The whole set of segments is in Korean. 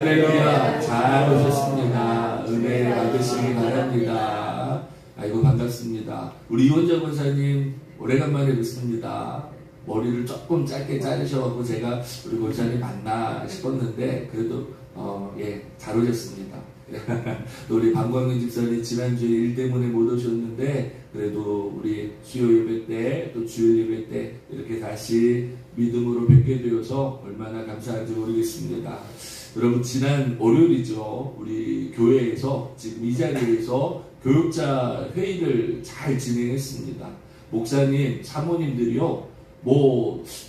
할렐루야, 잘 오셨습니다. 은혜 받으시기 바랍니다. 아이고 반갑습니다. 우리 이원정 권사님 오래간만에 뵙습니다. 머리를 조금 짧게 자르셔가지고 제가 우리 권사님 맞나 싶었는데 그래도 잘 오셨습니다. 또 우리 방광민 집사님 지난주에 일 때문에 못 오셨는데 그래도 우리 수요 예배 때 또 주일 예배 때 이렇게 다시 믿음으로 뵙게 되어서 얼마나 감사한지 모르겠습니다. 여러분 지난 월요일이죠. 우리 교회에서 지금 이 자리에서 교육자 회의를 잘 진행했습니다. 목사님, 사모님들이요.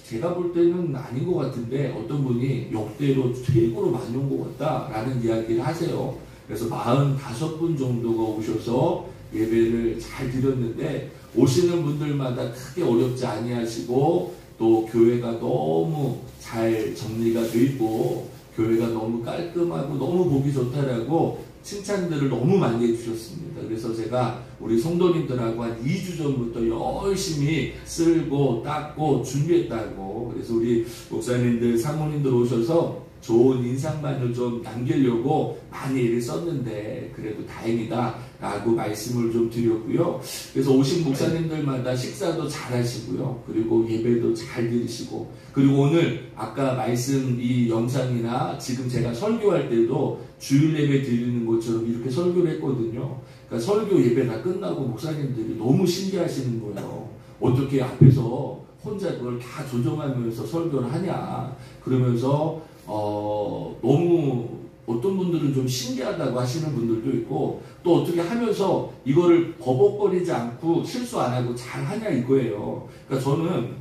제가 볼 때는 아닌 것 같은데 어떤 분이 역대로 최고로 많이 온 것 같다라는 이야기를 하세요. 그래서 45분 정도가 오셔서 예배를 잘 드렸는데 오시는 분들마다 크게 어렵지 아니하시고 또 교회가 너무 잘 정리가 돼 있고 교회가 너무 깔끔하고 너무 보기 좋다라고 칭찬들을 너무 많이 해주셨습니다. 그래서 제가 우리 성도님들하고 한 2주 전부터 열심히 쓸고 닦고 준비했다고. 그래서 우리 목사님들, 사모님들 오셔서 좋은 인상만을 좀 남기려고 많이 애를 썼는데 그래도 다행이다 라고 말씀을 좀 드렸고요. 그래서 오신 목사님들마다 식사도 잘 하시고요. 그리고 예배도 잘 드리시고 그리고 오늘 아까 말씀 이 영상이나 지금 제가 설교할 때도 주일 예배 드리는 것처럼 이렇게 설교를 했거든요. 그러니까 설교 예배 다 끝나고 목사님들이 너무 신기하시는 거예요. 어떻게 앞에서 혼자 그걸 다 조정하면서 설교를 하냐 그러면서 너무 어떤 분들은 좀 신기하다고 하시는 분들도 있고 또 어떻게 하면서 이거를 버벅거리지 않고 실수 안 하고 잘 하냐 이거예요. 그러니까 저는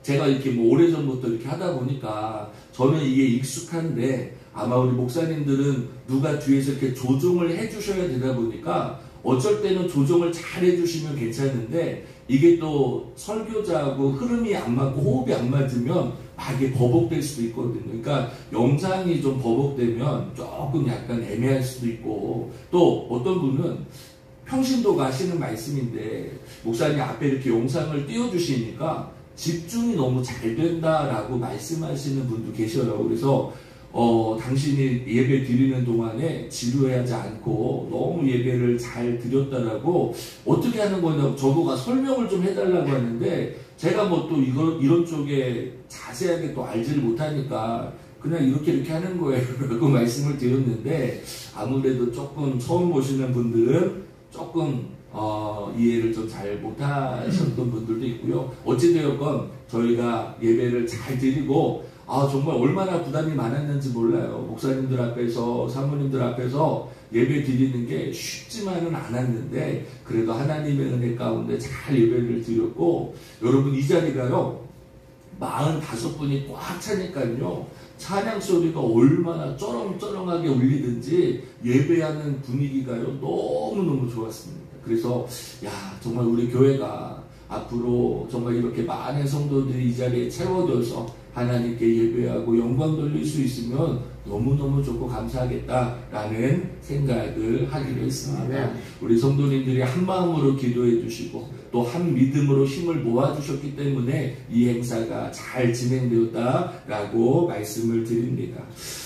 제가 이렇게 오래전부터 이렇게 하다 보니까 저는 이게 익숙한데 아마 우리 목사님들은 누가 뒤에서 이렇게 조정을 해 주셔야 되다 보니까 어쩔 때는 조정을 잘 해주시면 괜찮은데 이게 또 설교자하고 흐름이 안 맞고 호흡이 안 맞으면 막 이게 버벅될 수도 있거든요. 그러니까 영상이 좀 버벅되면 조금 약간 애매할 수도 있고 또 어떤 분은 평신도가 하시는 말씀인데 목사님 앞에 이렇게 영상을 띄워주시니까 집중이 너무 잘 된다라고 말씀하시는 분도 계셔요. 그래서 당신이 예배 드리는 동안에 지루해하지 않고 너무 예배를 잘 드렸다라고 어떻게 하는 거냐고 저보고 설명을 좀 해달라고 하는데 제가 또 이런 쪽에 자세하게 또 알지를 못하니까 그냥 이렇게 하는 거예요 라고 말씀을 드렸는데 아무래도 조금 처음 보시는 분들은 조금 이해를 좀 잘 못하셨던 분들도 있고요. 어찌되었건 저희가 예배를 잘 드리고 정말 얼마나 부담이 많았는지 몰라요. 목사님들 앞에서 사모님들 앞에서 예배 드리는 게 쉽지만은 않았는데 그래도 하나님의 은혜 가운데 잘 예배를 드렸고 여러분 이 자리가요 45분이 꽉 차니까요 찬양 소리가 얼마나 쩌렁쩌렁하게 울리든지 예배하는 분위기가요 너무너무 좋았습니다. 그래서 정말 우리 교회가 앞으로 정말 이렇게 많은 성도들이 이 자리에 채워져서 하나님께 예배하고 영광 돌릴 수 있으면 너무너무 좋고 감사하겠다라는 생각을 하기로 했습니다. 우리 성도님들이 한 마음으로 기도해 주시고 또 한 믿음으로 힘을 모아주셨기 때문에 이 행사가 잘 진행되었다라고 말씀을 드립니다.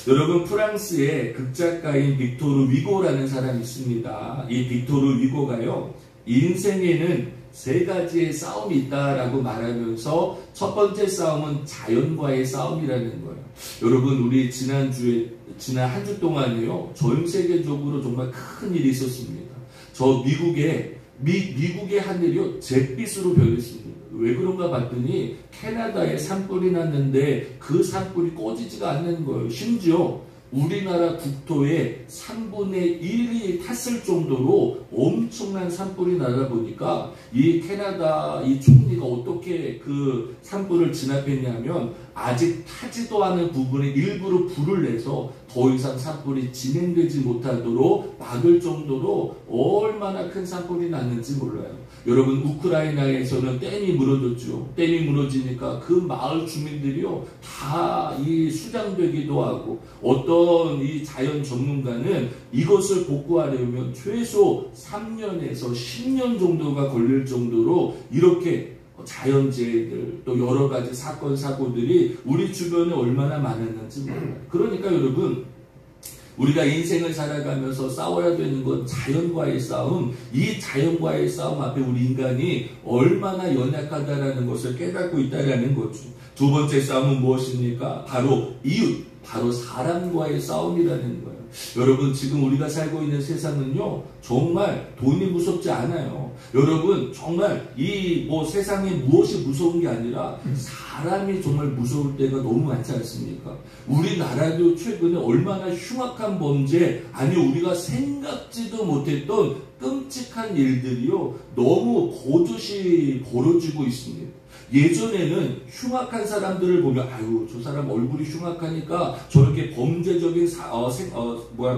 여러분 프랑스의 극작가인 빅토르 위고라는 사람이 있습니다. 이 빅토르 위고가요 인생에는 3가지의 싸움이 있다라고 말하면서 첫 번째 싸움은 자연과의 싸움이라는 거예요. 여러분 우리 지난 한 주 동안에요 전 세계적으로 정말 큰 일이 있었습니다. 저 미국의 하늘이요 잿빛으로 변했습니다. 왜 그런가 봤더니 캐나다에 산불이 났는데 그 산불이 꺼지지가 않는 거예요. 심지어 우리나라 국토의 3분의 1이 탔을 정도로 엄청난 산불이 나다 보니까 이 캐나다 이 총리가 어떻게 그 산불을 진압했냐면 아직 타지도 않은 부분에 일부러 불을 내서 더 이상 산불이 진행되지 못하도록 막을 정도로 얼마나 큰 산불이 났는지 몰라요. 여러분 우크라이나에서는 댐이 무너졌죠. 댐이 무너지니까 그 마을 주민들이요 다 이 수장되기도 하고 어떤 이 자연 전문가는 이것을 복구하려면 최소 3년에서 10년 정도가 걸릴 정도로 이렇게 자연재해들 또 여러가지 사건 사고들이 우리 주변에 얼마나 많았는지 몰라요. 그러니까 여러분 우리가 인생을 살아가면서 싸워야 되는 건 자연과의 싸움. 이 자연과의 싸움 앞에 우리 인간이 얼마나 연약하다라는 것을 깨닫고 있다라는 거죠. 두 번째 싸움은 무엇입니까? 바로 이웃, 바로 사람과의 싸움이라는 거예요. 여러분, 지금 우리가 살고 있는 세상은요, 정말 돈이 무섭지 않아요. 여러분, 정말 이 세상에 무엇이 무서운 게 아니라 사람이 정말 무서울 때가 너무 많지 않습니까? 우리나라도 최근에 얼마나 흉악한 범죄, 아니 우리가 생각지도 못했던 끔찍한 일들이요, 너무 거젓이 벌어지고 있습니다. 예전에는 흉악한 사람들을 보면 아유, 저 사람 얼굴이 흉악하니까 저렇게 범죄적인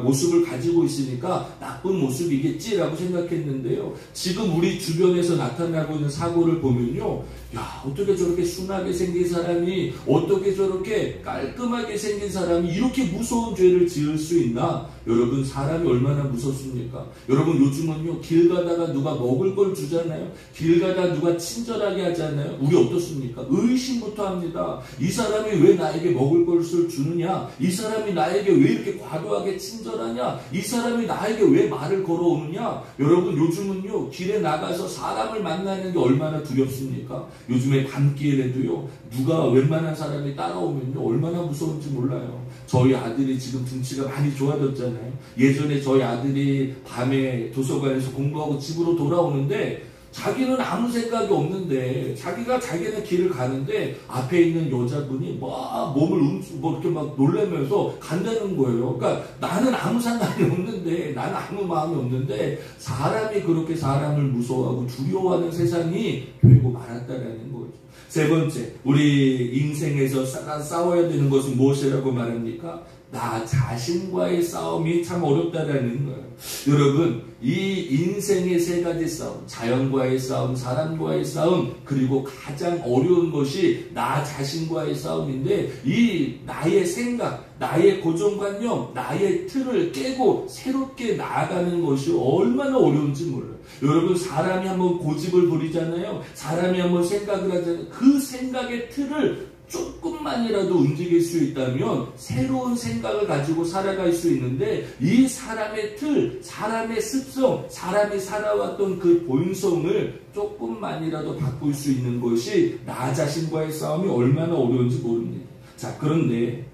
모습을 가지고 있으니까 나쁜 모습이겠지라고 생각했는데요. 지금 우리 주변에서 나타나고 있는 사고를 보면요, 야, 어떻게 저렇게 순하게 생긴 사람이, 어떻게 저렇게 깔끔하게 생긴 사람이 이렇게 무서운 죄를 지을 수 있나? 여러분, 사람이 얼마나 무섭습니까? 여러분, 요즘은요, 길 가다가 누가 먹을 걸 주잖아요. 길 가다가 누가 친절하게 하잖아요. 우리 어떻습니까? 의심부터 합니다. 이 사람이 왜 나에게 먹을 것을 주느냐? 이 사람이 나에게 왜 이렇게 과도하게 친절하냐? 이 사람이 나에게 왜 말을 걸어오느냐? 여러분, 요즘은요, 길에 나가서 사람을 만나는 게 얼마나 두렵습니까? 요즘에 밤길에도요, 누가 웬만한 사람이 따라오면요, 얼마나 무서운지 몰라요. 저희 아들이 지금 등치가 많이 좋아졌잖아요. 예전에 저희 아들이 밤에 도서관에서 공부하고 집으로 돌아오는데 자기는 아무 생각이 없는데, 자기는 길을 가는데 앞에 있는 여자분이 막 몸을 이렇게 막 놀라면서 간다는 거예요. 그러니까 나는 아무 상관이 없는데, 나는 아무 마음이 없는데 사람이 그렇게 사람을 무서워하고 두려워하는 세상이 되고 말았다라는 거죠. 세 번째, 우리 인생에서 싸워야 되는 것은 무엇이라고 말합니까? 나 자신과의 싸움이 참 어렵다라는 거예요. 여러분, 이 인생의 세 가지 싸움, 자연과의 싸움, 사람과의 싸움, 그리고 가장 어려운 것이 나 자신과의 싸움인데, 이 나의 생각, 나의 고정관념, 나의 틀을 깨고 새롭게 나아가는 것이 얼마나 어려운지 몰라요. 여러분, 사람이 한번 고집을 부리잖아요. 사람이 한번 생각을 하잖아요. 그 생각의 틀을 조금만이라도 움직일 수 있다면 새로운 생각을 가지고 살아갈 수 있는데, 이 사람의 틀, 사람의 습성, 사람이 살아왔던 그 본성을 조금만이라도 바꿀 수 있는 것이 나 자신과의 싸움이 얼마나 어려운지 모릅니다. 자, 그런데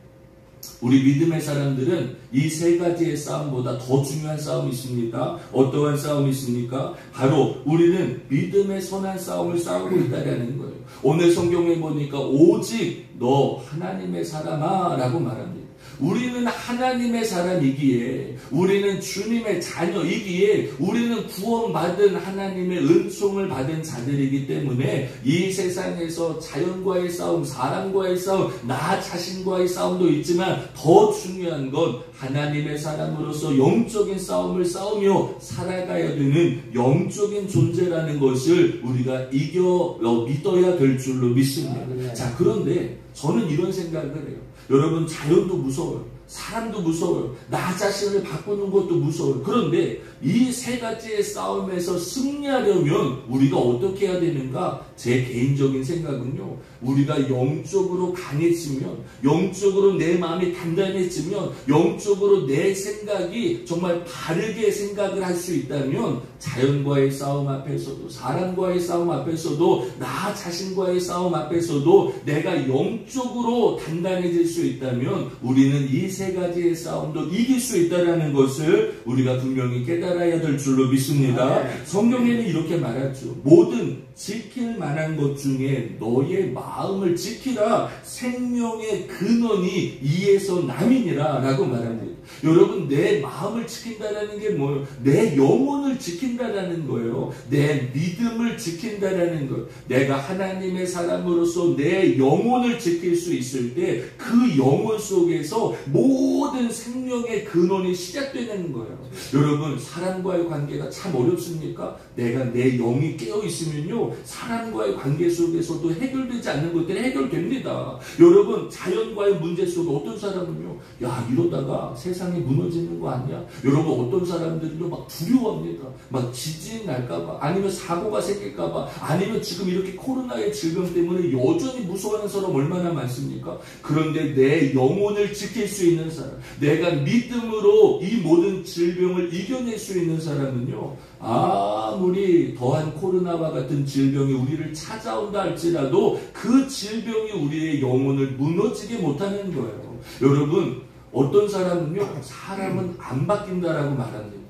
우리 믿음의 사람들은 이 세 가지의 싸움보다 더 중요한 싸움이 있습니다. 어떠한 싸움이 있습니까? 바로 우리는 믿음의 선한 싸움을 싸우고 있다는 거예요. 오늘 성경에 보니까 오직 너 하나님의 사람아 라고 말합니다. 우리는 하나님의 사람이기에, 우리는 주님의 자녀이기에, 우리는 구원받은 하나님의 은총을 받은 자들이기 때문에 이 세상에서 자연과의 싸움, 사람과의 싸움, 나 자신과의 싸움도 있지만 더 중요한 건 하나님의 사람으로서 영적인 싸움을 싸우며 살아가야 되는 영적인 존재라는 것을 우리가 믿어야 될 줄로 믿습니다. 자, 그런데 저는 이런 생각을 해요. 여러분, 자연도 무서워요. 사람도 무서워요. 나 자신을 바꾸는 것도 무서워요. 그런데 이 세 가지의 싸움에서 승리하려면 우리가 어떻게 해야 되는가? 제 개인적인 생각은요, 우리가 영적으로 강해지면, 영적으로 내 마음이 단단해지면, 영적으로 내 생각이 정말 바르게 생각을 할 수 있다면, 자연과의 싸움 앞에서도, 사람과의 싸움 앞에서도, 나 자신과의 싸움 앞에서도 내가 영적으로 단단해질 수 있다면 우리는 이 세 가지의 싸움도 이길 수 있다는 것을 우리가 분명히 깨달아야 될 줄로 믿습니다. 성경에는 이렇게 말하죠. 모든 지킬 만한 것 중에 너의 마음을 지키라. 생명의 근원이 이에서 남이니라 라고 말합니다. 여러분, 내 마음을 지킨다는 게 뭐예요? 내 영혼을 지킨다는 거예요. 내 믿음을 지킨다는 거예요. 내가 하나님의 사람으로서 내 영혼을 지킬 수 있을 때 그 영혼 속에서 모든 생명의 근원이 시작되는 거예요. 여러분, 사람과의 관계가 참 어렵습니까? 내가 내 영이 깨어있으면요, 사람과의 관계 속에서도 해결되지 않는 것들이 해결됩니다. 여러분, 자연과의 문제 속에 어떤 사람은요, 야, 이러다가 세상이 무너지는 거 아니야? 여러분, 어떤 사람들도 막 두려워합니다. 막 지진이 날까봐, 아니면 사고가 생길까봐, 아니면 지금 이렇게 코로나의 질병 때문에 여전히 무서워하는 사람 얼마나 많습니까? 그런데 내 영혼을 지킬 수 있는 있는 사람, 내가 믿음으로 이 모든 질병을 이겨낼 수 있는 사람은요, 아무리 더한 코로나와 같은 질병이 우리를 찾아온다 할지라도 그 질병이 우리의 영혼을 무너지게 못하는 거예요. 여러분, 어떤 사람은요, 사람은 안 바뀐다라고 말합니다.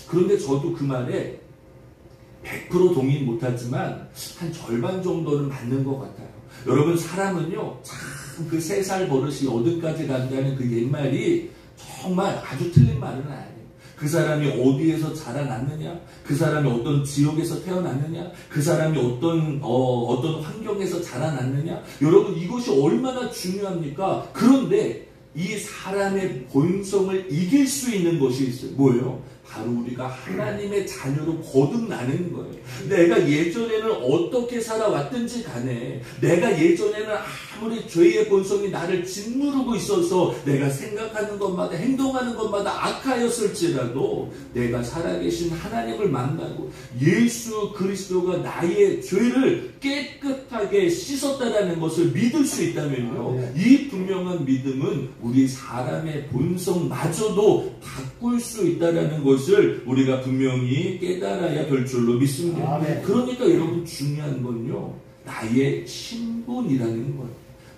그런데 저도 그 말에 100% 동의 못하지만 한 절반 정도는 맞는 것 같아요. 여러분, 사람은요, 참 그 3살 버릇이 어디까지 간다는 그 옛말이 정말 아주 틀린 말은 아니에요. 그 사람이 어디에서 자라났느냐, 그 사람이 어떤 지역에서 태어났느냐, 그 사람이 어떤 환경에서 자라났느냐, 여러분, 이것이 얼마나 중요합니까? 그런데 이 사람의 본성을 이길 수 있는 것이 있어요. 뭐예요? 바로 우리가 하나님의 자녀로 거듭나는 거예요. 내가 예전에는 어떻게 살아왔든지 간에, 내가 예전에는 아무리 죄의 본성이 나를 짓누르고 있어서 내가 생각하는 것마다 행동하는 것마다 악하였을지라도 내가 살아계신 하나님을 만나고 예수 그리스도가 나의 죄를 깨끗하게 씻었다라는 것을 믿을 수 있다면요, 이 분명한 믿음은 우리 사람의 본성마저도 바꿀 수 있다라는 것을 우리가 분명히 깨달아야 될 줄로 믿습니다. 그러니까 여러분, 중요한 건요, 나의 신분이라는 거예요.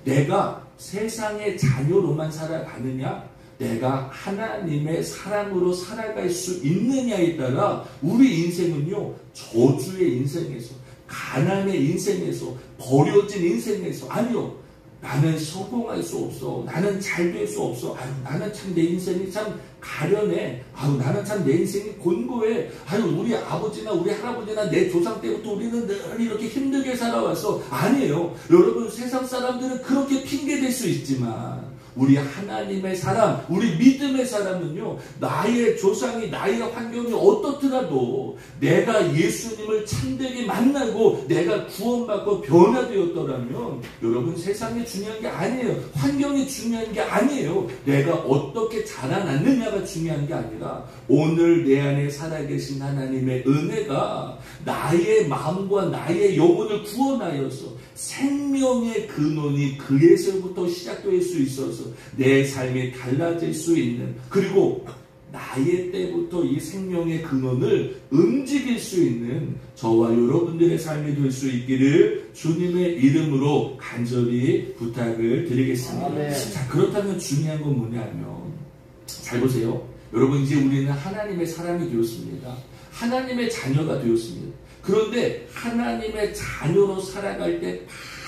내가 세상의 자녀로만 살아가느냐, 내가 하나님의 사랑으로 살아갈 수 있느냐에 따라 우리 인생은요, 저주의 인생에서, 가난의 인생에서, 버려진 인생에서, 아니요, 나는 성공할 수 없어, 나는 잘 될 수 없어, 아유, 나는 참 내 인생이 참 가련해, 아유, 나는 참 내 인생이 곤고해, 아유, 우리 아버지나 우리 할아버지나 내 조상 때부터 우리는 늘 이렇게 힘들게 살아왔어. 아니에요. 여러분, 세상 사람들은 그렇게 핑계댈 수 있지만 우리 하나님의 사람, 우리 믿음의 사람은요, 나의 조상이, 나의 환경이 어떻더라도 내가 예수님을 참되게 만나고 내가 구원받고 변화되었더라면, 여러분, 세상이 중요한 게 아니에요. 환경이 중요한 게 아니에요. 내가 어떻게 자라났느냐가 중요한 게 아니라 오늘 내 안에 살아계신 하나님의 은혜가 나의 마음과 나의 영혼을 구원하여서 생명의 근원이 그에서부터 시작될 수 있어서 내 삶이 달라질 수 있는, 그리고 나의 때부터 이 생명의 근원을 움직일 수 있는 저와 여러분들의 삶이 될 수 있기를 주님의 이름으로 간절히 부탁을 드리겠습니다. 자, 그렇다면 중요한 건 뭐냐면, 잘 보세요. 여러분, 이제 우리는 하나님의 사람이 되었습니다. 하나님의 자녀가 되었습니다. 그런데 하나님의 자녀로 살아갈 때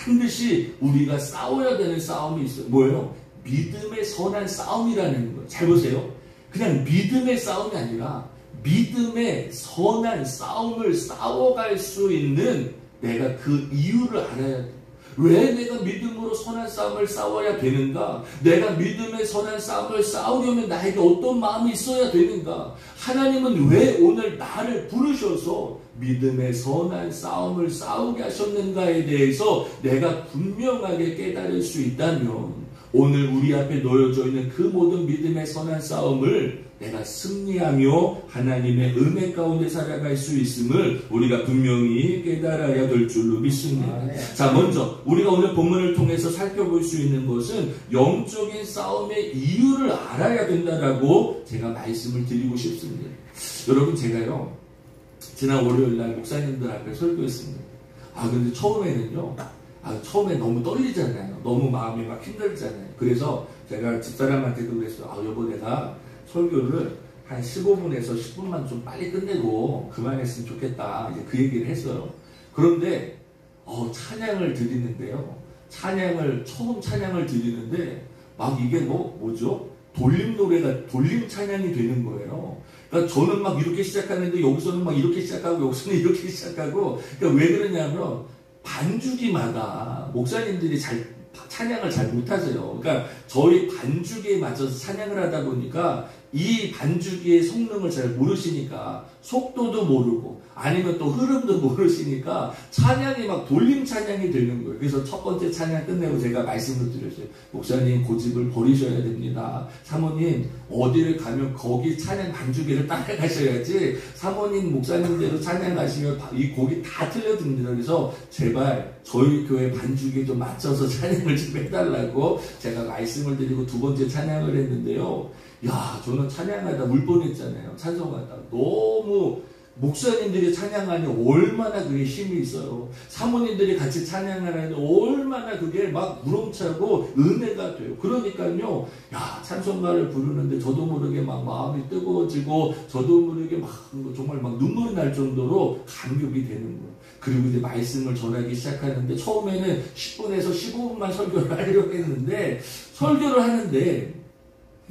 반드시 우리가 싸워야 되는 싸움이 있어요. 뭐예요? 믿음의 선한 싸움이라는 거예요. 잘 보세요. 그냥 믿음의 싸움이 아니라 믿음의 선한 싸움을 싸워갈 수 있는 내가 그 이유를 알아야 돼요. 왜 내가 믿음으로 선한 싸움을 싸워야 되는가? 내가 믿음의 선한 싸움을 싸우려면 나에게 어떤 마음이 있어야 되는가? 하나님은 왜 오늘 나를 부르셔서 믿음의 선한 싸움을 싸우게 하셨는가에 대해서 내가 분명하게 깨달을 수 있다면, 오늘 우리 앞에 놓여져 있는 그 모든 믿음의 선한 싸움을 내가 승리하며 하나님의 은혜 가운데 살아갈 수 있음을 우리가 분명히 깨달아야 될 줄로 믿습니다. 자, 먼저 우리가 오늘 본문을 통해서 살펴볼 수 있는 것은 영적인 싸움의 이유를 알아야 된다라고 제가 말씀을 드리고 싶습니다. 여러분, 제가요, 지난 월요일날 목사님들 앞에 설교했습니다. 근데 처음에는요, 처음에 너무 떨리잖아요. 너무 마음이 막 힘들잖아요. 그래서 제가 집사람한테도 그랬어요. 여보, 내가 설교를 한 15분에서 10분만 좀 빨리 끝내고 그만했으면 좋겠다. 이제 그 얘기를 했어요. 그런데 찬양을 드리는데요. 처음 찬양을 드리는데 막 이게 뭐죠? 돌림 노래가 돌림 찬양이 되는 거예요. 그러니까 저는 막 이렇게 시작하는데 여기서는 막 이렇게 시작하고 여기서는 이렇게 시작하고, 그러니까 왜 그러냐면 반주기마다 목사님들이 찬양을 잘 못하세요. 그러니까 저희 반주기에 맞춰서 찬양을 하다 보니까 이 반주기의 성능을 잘 모르시니까 속도도 모르고 아니면 또 흐름도 모르시니까 찬양이 막 돌림 찬양이 되는 거예요. 그래서 첫 번째 찬양 끝내고 제가 말씀을 드렸어요. 목사님, 고집을 버리셔야 됩니다. 사모님, 어디를 가면 거기 찬양 반주기를 따라가셔야지 사모님 목사님대로 찬양하시면 이 곡이 다 틀려집니다. 그래서 제발 저희 교회 반주기 좀 맞춰서 찬양 찬양을 좀 해달라고 제가 말씀을 드리고 두 번째 찬양을 했는데요. 야, 저는 찬양하다 울 뻔했잖아요. 찬송하다. 너무 목사님들이 찬양하니 얼마나 그게 힘이 있어요. 사모님들이 같이 찬양하니 얼마나 그게 막 우렁차고 은혜가 돼요. 그러니까요, 야, 찬송가를 부르는데 저도 모르게 막 마음이 뜨거워지고 저도 모르게 막 정말 막 눈물이 날 정도로 감격이 되는 거예요. 그리고 이제 말씀을 전하기 시작하는데 처음에는 10분에서 15분만 설교를 하려고 했는데 설교를 하는데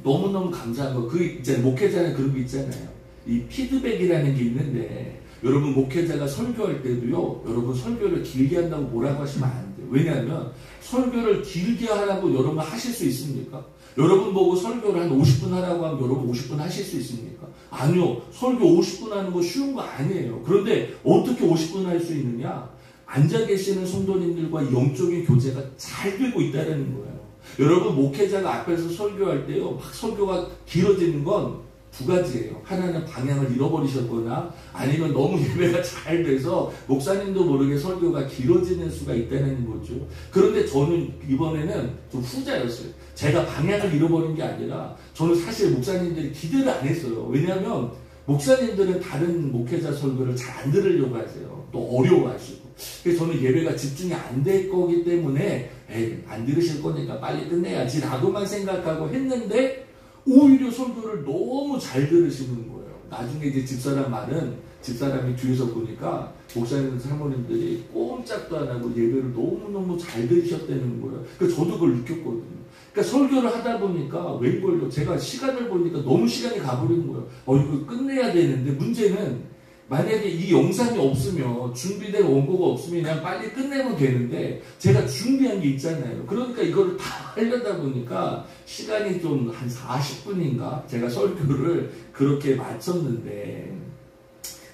너무너무 감사한 거. 그 있잖아요. 목회자는 그런 게 있잖아요. 이 피드백이라는 게 있는데 여러분 목회자가 설교할 때도요. 여러분 설교를 길게 한다고 뭐라고 하시면 안 돼요. 왜냐하면 설교를 길게 하라고 여러분 하실 수 있습니까? 여러분 보고 설교를 한 50분 하라고 하면 여러분 50분 하실 수 있습니까? 아니요. 설교 50분 하는 거 쉬운 거 아니에요. 그런데 어떻게 50분 할 수 있느냐? 앉아 계시는 성도님들과 영적인 교제가 잘 되고 있다는 거예요. 여러분 목회자가 앞에서 설교할 때요. 막 설교가 길어지는 건 두 가지예요. 하나는 방향을 잃어버리셨거나 아니면 너무 예배가 잘 돼서 목사님도 모르게 설교가 길어지는 수가 있다는 거죠. 그런데 저는 이번에는 좀 후자였어요. 제가 방향을 잃어버린 게 아니라 저는 사실 목사님들이 기대를 안 했어요. 왜냐하면 목사님들은 다른 목회자 설교를 잘 안 들으려고 하세요. 또 어려워하시고. 그래서 저는 예배가 집중이 안 될 거기 때문에 에이, 안 들으실 거니까 빨리 끝내야지 라고만 생각하고 했는데 오히려 설교를 너무 잘 들으시는 거예요. 나중에 이제 집사람 말은 집사람이 뒤에서 보니까 목사님, 사모님들이 꼼짝도 안 하고 예배를 너무너무 잘 들으셨다는 거예요. 그래서 저도 그걸 느꼈거든요. 그러니까 설교를 하다 보니까 웬걸요. 제가 시간을 보니까 너무 시간이 가버린 거예요. 이거 끝내야 되는데 문제는 만약에 이 영상이 없으면 준비된 원고가 없으면 그냥 빨리 끝내면 되는데 제가 준비한 게 있잖아요. 그러니까 이거를 다 하려다 보니까 시간이 좀 한 40분인가 제가 설교를 그렇게 마쳤는데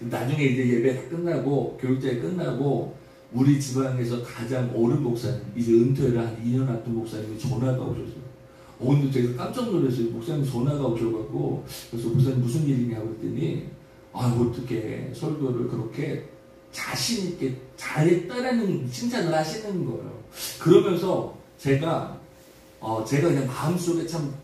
나중에 이제 예배가 끝나고 교육자가 끝나고 우리 지방에서 가장 어른 목사님 이제 은퇴를 한 2년 앞둔 목사님이 전화가 오셨어요. 근데 제가 깜짝 놀랐어요. 목사님 전화가 오셔가지고 그래서 목사님 무슨 일이냐고 했더니 어떻게 설교를 그렇게 자신있게 잘했다라는 칭찬을 하시는 거예요. 그러면서 제가 그냥 마음속에 참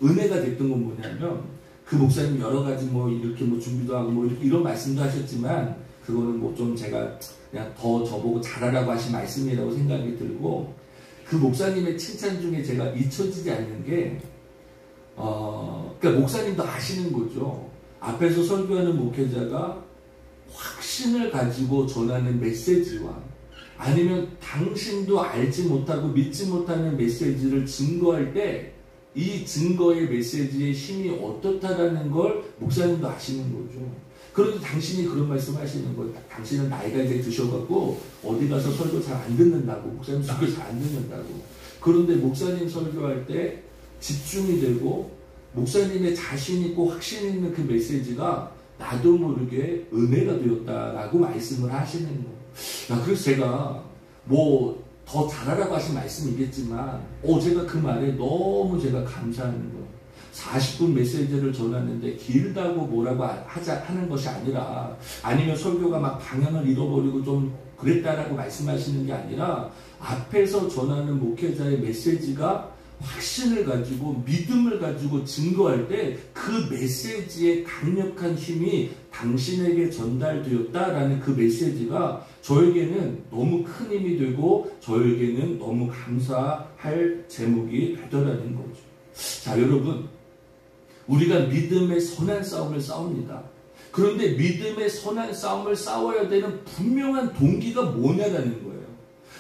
은혜가 됐던 건 뭐냐면 그 목사님 여러 가지 이렇게 준비도 하고 이렇게 이런 말씀도 하셨지만 그거는 좀 제가 그냥 더 저보고 잘하라고 하신 말씀이라고 생각이 들고 그 목사님의 칭찬 중에 제가 잊혀지지 않는 게 그러니까 목사님도 아시는 거죠. 앞에서 설교하는 목회자가 확신을 가지고 전하는 메시지와 아니면 당신도 알지 못하고 믿지 못하는 메시지를 증거할 때 이 증거의 메시지의 힘이 어떻다라는 걸 목사님도 아시는 거죠. 그런데 당신이 그런 말씀 하시는 거예요. 당신은 나이가 이제 드셔갖고 어디 가서 설교 잘 안 듣는다고. 목사님 설교 잘 안 듣는다고. 그런데 목사님 설교할 때 집중이 되고 목사님의 자신 있고 확신 있는 그 메시지가 나도 모르게 은혜가 되었다라고 말씀을 하시는 거예요. 그래서 제가 더 잘하라고 하신 말씀이겠지만 제가 그 말에 너무 제가 감사하는 거예요. 40분 메시지를 전하는데 길다고 뭐라고 하는 것이 아니라 아니면 설교가 막 방향을 잃어버리고 좀 그랬다라고 말씀하시는 게 아니라 앞에서 전하는 목회자의 메시지가 확신을 가지고 믿음을 가지고 증거할 때 그 메시지의 강력한 힘이 당신에게 전달되었다라는 그 메시지가 저에게는 너무 큰 힘이 되고 저에게는 너무 감사할 제목이 되더라는 거죠. 자, 여러분, 우리가 믿음의 선한 싸움을 싸웁니다. 그런데 믿음의 선한 싸움을 싸워야 되는 분명한 동기가 뭐냐라는 거예요.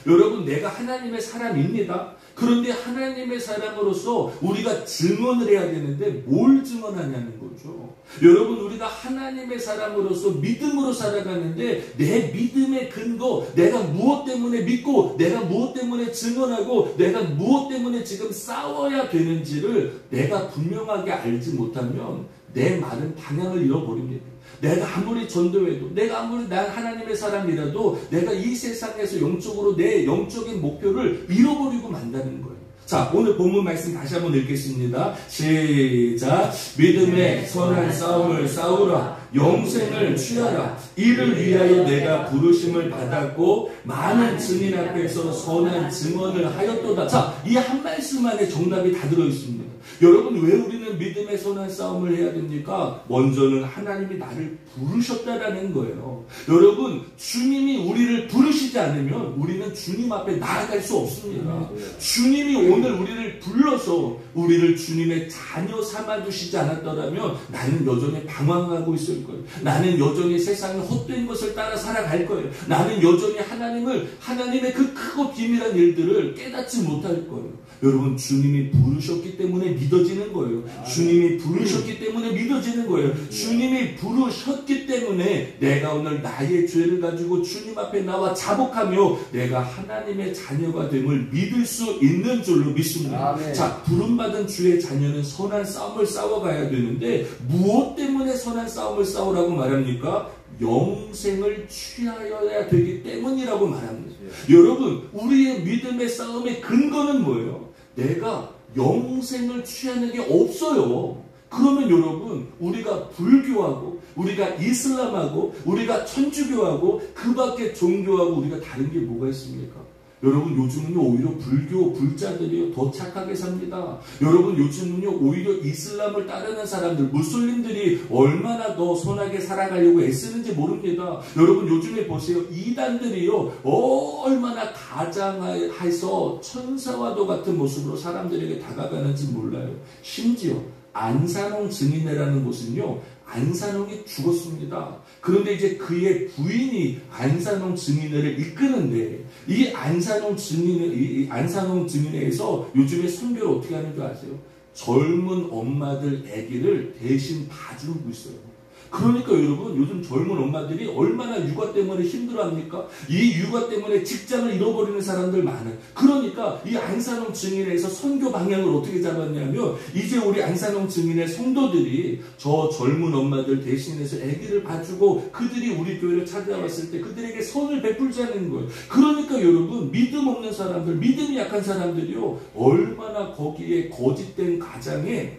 여러분, 내가 하나님의 사람입니다. 그런데 하나님의 사람으로서 우리가 증언을 해야 되는데 뭘 증언하냐는 거죠. 여러분, 우리가 하나님의 사람으로서 믿음으로 살아가는데 내 믿음의 근거, 내가 무엇 때문에 믿고 내가 무엇 때문에 증언하고 내가 무엇 때문에 지금 싸워야 되는지를 내가 분명하게 알지 못하면 내 말은 방향을 잃어버립니다. 내가 아무리 전도해도 내가 아무리 난 하나님의 사람이라도 내가 이 세상에서 영적으로 내 영적인 목표를 잃어버리고 만다는 거예요. 자, 오늘 본문 말씀 다시 한번 읽겠습니다. 시작. 믿음의 선한 싸움을 싸우라. 영생을 취하라. 이를 위하여 내가 부르심을 받았고 많은 증인 앞에서 선한 증언을 하였도다. 자, 이 한 말씀 안에 정답이 다 들어있습니다. 여러분, 왜 우리는 믿음의 선한 싸움을 해야 됩니까? 먼저는 하나님이 나를 부르셨다라는 거예요. 여러분, 주님이 우리를 부르시지 않으면 우리는 주님 앞에 나아갈 수 없습니다. 주님이 오늘 우리를 불러서 우리를 주님의 자녀 삼아주시지 않았더라면 나는 여전히 방황하고 있을 거예요. 나는 여전히 세상의 헛된 것을 따라 살아갈 거예요. 나는 여전히 하나님의 그 크고 비밀한 일들을 깨닫지 못할 거예요. 여러분, 주님이 부르셨기 때문에 믿어지는 거예요. 주님이 부르셨기 때문에 믿어지는 거예요. 주님이 부르셨기 때문에 내가 오늘 나의 죄를 가지고 주님 앞에 나와 자복하며 내가 하나님의 자녀가 됨을 믿을 수 있는 줄로 믿습니다. 아멘. 자, 부름받은 주의 자녀는 선한 싸움을 싸워가야 되는데 무엇 때문에 선한 싸움을 싸우라고 말합니까? 영생을 취하여야 되기 때문이라고 말합니다. 여러분, 우리의 믿음의 싸움의 근거는 뭐예요? 내가 영생을 취하는 게 없어요. 그러면 여러분, 우리가 불교하고 우리가 이슬람하고 우리가 천주교하고 그 밖에 종교하고 우리가 다른 게 뭐가 있습니까? 여러분, 요즘은요 오히려 불교 불자들이요 더 착하게 삽니다. 여러분, 요즘은요 오히려 이슬람을 따르는 사람들, 무슬림들이 얼마나 더 선하게 살아가려고 애쓰는지 모릅니다. 여러분, 요즘에 보세요. 이단들이요 얼마나 가장해서 천사와도 같은 모습으로 사람들에게 다가가는지 몰라요. 심지어 안산홍 증인회라는 곳은요, 안산홍이 죽었습니다. 그런데 이제 그의 부인이 안산홍 증인회를 이끄는데, 이 안산홍 증인회에서 요즘에 선교를 어떻게 하는 줄 아세요? 젊은 엄마들 아기를 대신 봐주고 있어요. 그러니까 여러분, 요즘 젊은 엄마들이 얼마나 육아 때문에 힘들어합니까? 이 육아 때문에 직장을 잃어버리는 사람들 많아요. 그러니까 이 안산홍 증인회에서 선교 방향을 어떻게 잡았냐면, 이제 우리 안산홍 증인회 성도들이 저 젊은 엄마들 대신해서 아기를 봐주고 그들이 우리 교회를 찾아왔을 때 그들에게 선을 베풀자는 거예요. 그러니까 여러분, 믿음 없는 사람들, 믿음이 약한 사람들이요 얼마나 거기에 거짓된 가장에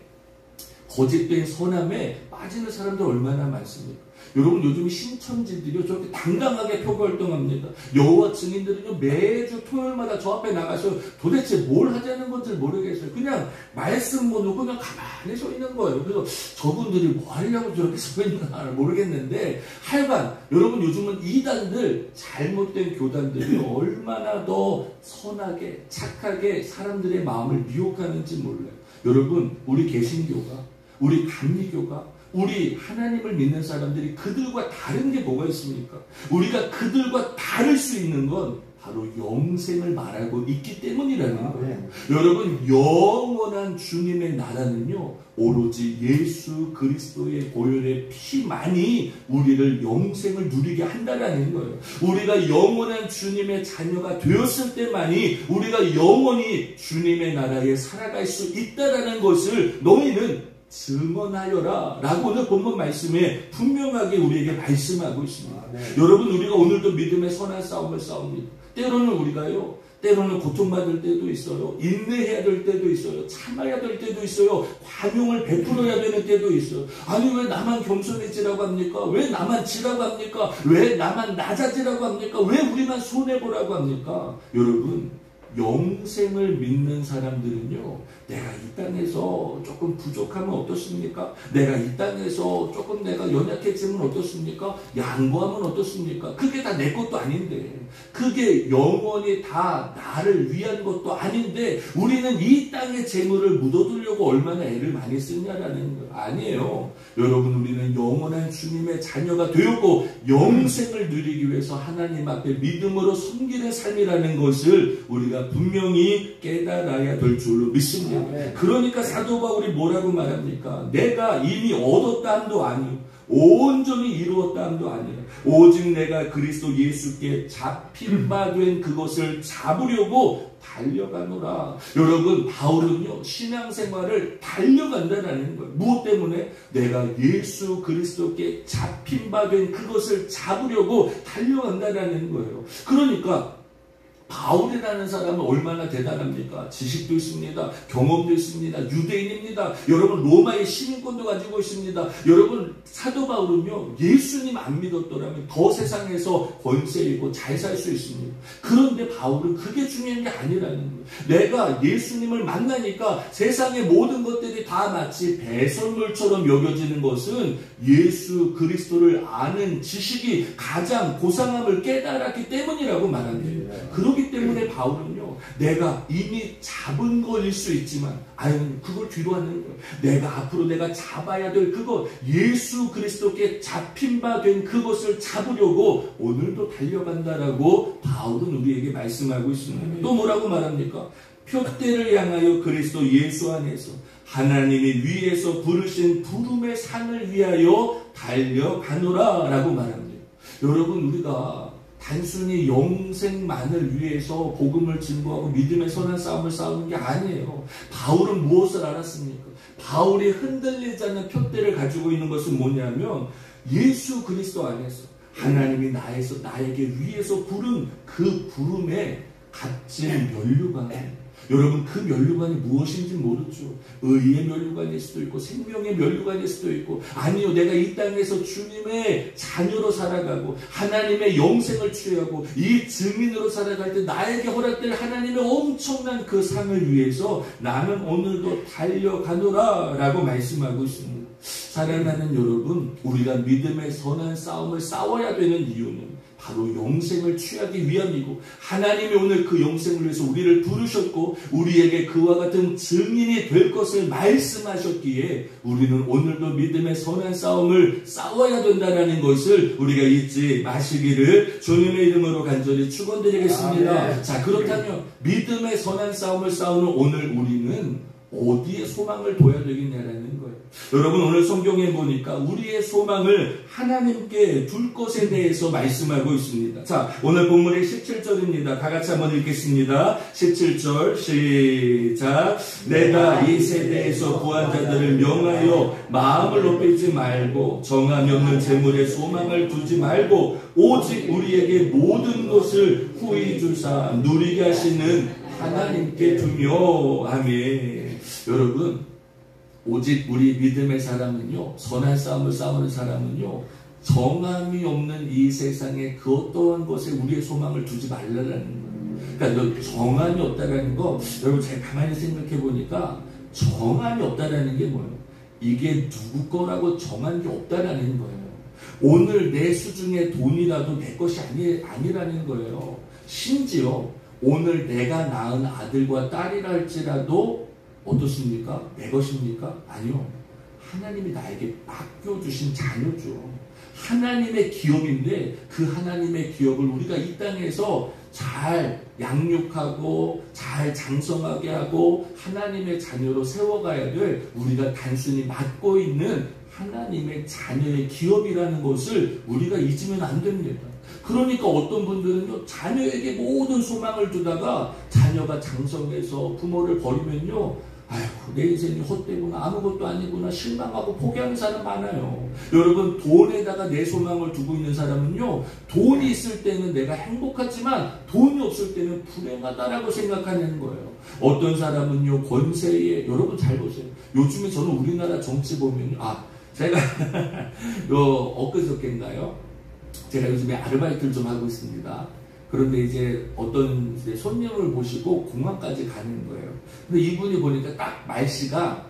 거짓된 선함에 빠지는 사람들 얼마나 많습니까? 여러분, 요즘 신천지들이요 저렇게 당당하게 표벌동합니다. 여호와 증인들은요 매주 토요일마다 저 앞에 나가서 도대체 뭘 하자는 건지 모르겠어요. 그냥 말씀 보고 그냥 가만히 서 있는 거예요. 그래서 저분들이 뭐 하려고 저렇게 서 있나 모르겠는데, 하여간 여러분, 요즘은 이단들, 잘못된 교단들이 얼마나 더 선하게 착하게 사람들의 마음을 미혹하는지 몰라요. 여러분, 우리 개신교가, 우리 감리교가, 우리 하나님을 믿는 사람들이 그들과 다른 게 뭐가 있습니까? 우리가 그들과 다를 수 있는 건 바로 영생을 말하고 있기 때문이라는 거예요. 여러분, 영원한 주님의 나라는요 오로지 예수 그리스도의 보혈의 피만이 우리를 영생을 누리게 한다라는 거예요. 우리가 영원한 주님의 자녀가 되었을 때만이 우리가 영원히 주님의 나라에 살아갈 수 있다라는 것을 너희는 증언하여라 라고 오늘 본문 말씀에 분명하게 우리에게 말씀하고 있습니다. 여러분, 우리가 오늘도 믿음의 선한 싸움을 싸웁니다. 때로는 우리가요, 때로는 고통받을 때도 있어요. 인내해야 될 때도 있어요. 참아야 될 때도 있어요. 관용을 베풀어야 되는 때도 있어요. 아니, 왜 나만 겸손해지라고 합니까? 왜 나만 지라고 합니까? 왜 나만 낮아지라고 합니까? 왜 우리만 손해보라고 합니까? 여러분, 영생을 믿는 사람들은요, 내가 이 땅에서 조금 부족하면 어떻습니까? 내가 이 땅에서 조금 내가 연약해지면 어떻습니까? 양보하면 어떻습니까? 그게 다 내 것도 아닌데, 그게 영원히 다 나를 위한 것도 아닌데, 우리는 이 땅의 재물을 묻어두려고 얼마나 애를 많이 쓰냐라는 거 아니에요. 여러분, 우리는 영원한 주님의 자녀가 되었고 영생을 누리기 위해서 하나님 앞에 믿음으로 섬기는 삶이라는 것을 우리가 분명히 깨달아야 될 줄로 믿습니다. 그러니까 사도 바울이 뭐라고 말합니까? 내가 이미 얻었다 함도 아니요, 온전히 이루었다 함도 아니요, 오직 내가 그리스도 예수께 잡힌 바 된 그것을 잡으려고 달려가노라. 여러분, 바울은요 신앙생활을 달려간다는 거예요. 무엇 때문에? 내가 예수 그리스도께 잡힌 바 된 그것을 잡으려고 달려간다는 거예요. 그러니까 바울이라는 사람은 얼마나 대단합니까? 지식도 있습니다. 경험도 있습니다. 유대인입니다. 여러분 로마의 시민권도 가지고 있습니다. 여러분 사도 바울은요 예수님 안 믿었더라면 더 세상에서 권세 있고 잘 살 수 있습니다. 그런데 바울은 그게 중요한 게 아니라는 거예요. 내가 예수님을 만나니까 세상의 모든 것들이 다 마치 배설물처럼 여겨지는 것은 예수 그리스도를 아는 지식이 가장 고상함을 깨달았기 때문이라고 말합니다. 그렇기 때문에 바울은요 내가 이미 잡은 거일 수 있지만 그걸 뒤로 하는 거예요. 내가 앞으로 내가 잡아야 될 그것 예수 그리스도께 잡힌 바 된 그것을 잡으려고 오늘도 달려간다라고 바울은 우리에게 말씀하고 있습니다. 또 뭐라고 말합니까? 표대를 향하여 그리스도 예수 안에서 하나님이 위에서 부르신 부름의 상을 위하여 달려가노라 라고 말합니다. 여러분 우리가 단순히 영생만을 위해서 복음을 증거하고 믿음의 선한 싸움을 싸우는 게 아니에요. 바울은 무엇을 알았습니까? 바울이 흔들리지 않는 표대를 가지고 있는 것은 뭐냐면 예수 그리스도 안에서 하나님이 나에게 위에서 부른 그 부름에 값진 면류관. 여러분 그 면류관이 무엇인지 모르죠. 의의 면류관일 수도 있고 생명의 면류관일 수도 있고 아니요 내가 이 땅에서 주님의 자녀로 살아가고 하나님의 영생을 취하고 이 증인으로 살아갈 때 나에게 허락될 하나님의 엄청난 그 상을 위해서 나는 오늘도 달려가노라 라고 말씀하고 있습니다. 사랑하는 여러분 우리가 믿음의 선한 싸움을 싸워야 되는 이유는 바로 영생을 취하기 위함이고 하나님이 오늘 그 영생을 위해서 우리를 부르셨고 우리에게 그와 같은 증인이 될 것을 말씀하셨기에 우리는 오늘도 믿음의 선한 싸움을 싸워야 된다는 것을 우리가 잊지 마시기를 주님의 이름으로 간절히 축원드리겠습니다. 자 그렇다면 믿음의 선한 싸움을 싸우는 오늘 우리는 어디에 소망을 둬야 되겠냐라는 거예요. 여러분 오늘 성경에 보니까 우리의 소망을 하나님께 둘 것에 대해서 말씀하고 있습니다. 자 오늘 본문의 17절입니다. 다 같이 한번 읽겠습니다. 17절 시작. 내가 이 세대에서 구한 자들을 명하여 마음을 높이지 말고 정함이 없는 재물에 소망을 두지 말고 오직 우리에게 모든 것을 후히 주사 누리게 하시는 하나님께 두며 아멘. 여러분 오직 우리 믿음의 사람은요 선한 싸움을 싸우는 사람은요 정함이 없는 이 세상에 그 어떠한 것에 우리의 소망을 두지 말라는 거예요. 그러니까 정함이 없다라는 거 여러분 제가 가만히 생각해 보니까 정함이 없다라는 게 뭐예요? 이게 누구 거라고 정한 게 없다라는 거예요. 오늘 내 수중에 돈이라도 내 것이 아니라는 거예요. 심지어 오늘 내가 낳은 아들과 딸이라 할지라도 어떻습니까? 내 것입니까? 아니요. 하나님이 나에게 맡겨주신 자녀죠. 하나님의 기업인데 그 하나님의 기업을 우리가 이 땅에서 잘 양육하고 잘 장성하게 하고 하나님의 자녀로 세워가야 될 우리가 단순히 맡고 있는 하나님의 자녀의 기업이라는 것을 우리가 잊으면 안 됩니다. 그러니까 어떤 분들은요 자녀에게 모든 소망을 두다가 자녀가 장성해서 부모를 버리면요 아이고 내 인생이 헛되구나 아무것도 아니구나 실망하고 포기하는 사람 많아요. 여러분 돈에다가 내 소망을 두고 있는 사람은요 돈이 있을 때는 내가 행복하지만 돈이 없을 때는 불행하다라고 생각하는 거예요. 어떤 사람은요 권세에 여러분 잘 보세요. 요즘에 저는 우리나라 정치 보면 제가 엊그저께인가요 제가 요즘에 아르바이트를 좀 하고 있습니다. 그런데 이제 어떤 손님을 모시고 공항까지 가는 거예요. 근데 이분이 보니까 딱 말씨가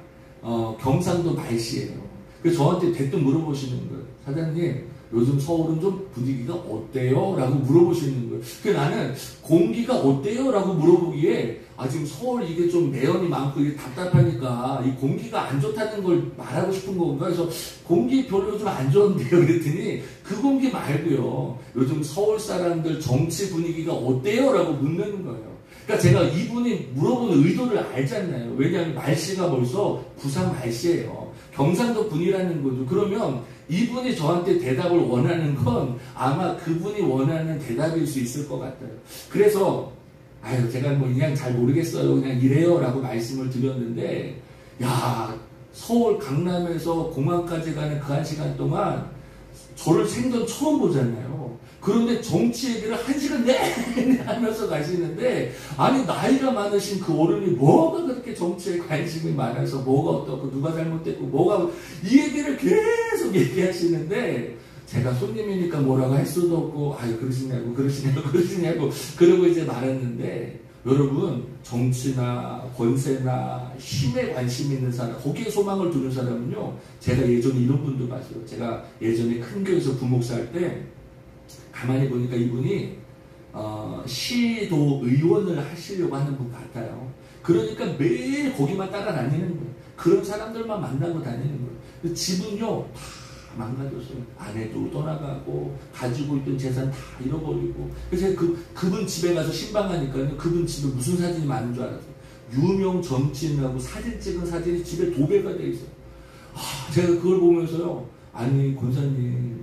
경상도 말씨예요. 그래서 저한테 대뜸 물어보시는 거예요. 사장님 요즘 서울은 좀 분위기가 어때요? 라고 물어보시는 거예요. 그래서 나는 공기가 어때요? 라고 물어보기에 지금 서울 이게 좀 매연이 많고 이게 답답하니까 이 공기가 안 좋다는 걸 말하고 싶은 건가? 그래서 공기 별로 좀 안 좋은데요? 그랬더니 그 공기 말고요. 요즘 서울 사람들 정치 분위기가 어때요? 라고 묻는 거예요. 그러니까 제가 이분이 물어보는 의도를 알잖아요. 왜냐하면 말씨가 벌써 부산 말씨예요. 경상도 분이라는 거죠. 그러면 이분이 저한테 대답을 원하는 건 아마 그분이 원하는 대답일 수 있을 것 같아요. 그래서 제가 그냥 잘 모르겠어요. 그냥 이래요 라고 말씀을 드렸는데 서울 강남에서 공항까지 가는 그 한 시간 동안 저를 생전 처음 보잖아요. 그런데 정치 얘기를 1시간 내내 하면서 가시는데, 아니 나이가 많으신 그 어른이 뭐가 그렇게 정치에 관심이 많아서 뭐가 어떻고 누가 잘못됐고 뭐가, 이 얘기를 계속 얘기하시는데, 제가 손님이니까 뭐라고 할 수도 없고, 아유 그러시냐고 그러고 이제 말았는데, 여러분 정치나 권세나 힘에 관심 있는 사람, 거기에 소망을 두는 사람은요, 제가 예전에 이런 분도 봤어요. 제가 예전에 큰 교회에서 부목사 할 때 가만히 보니까 이분이 시도 의원을 하시려고 하는 분 같아요. 그러니까 매일 거기만 따라다니는 거예요. 그런 사람들만 만나고 다니는 거예요. 집은요 다 망가졌어요. 아내도 떠나가고 가지고 있던 재산 다 잃어버리고. 그래서 그분 집에 가서 신방하니까요, 그분 집에 무슨 사진이 많은 줄 알았어요. 유명 정치인하고 사진 찍은 사진이 집에 도배가 돼 있어요. 제가 그걸 보면서요, 아니 권사님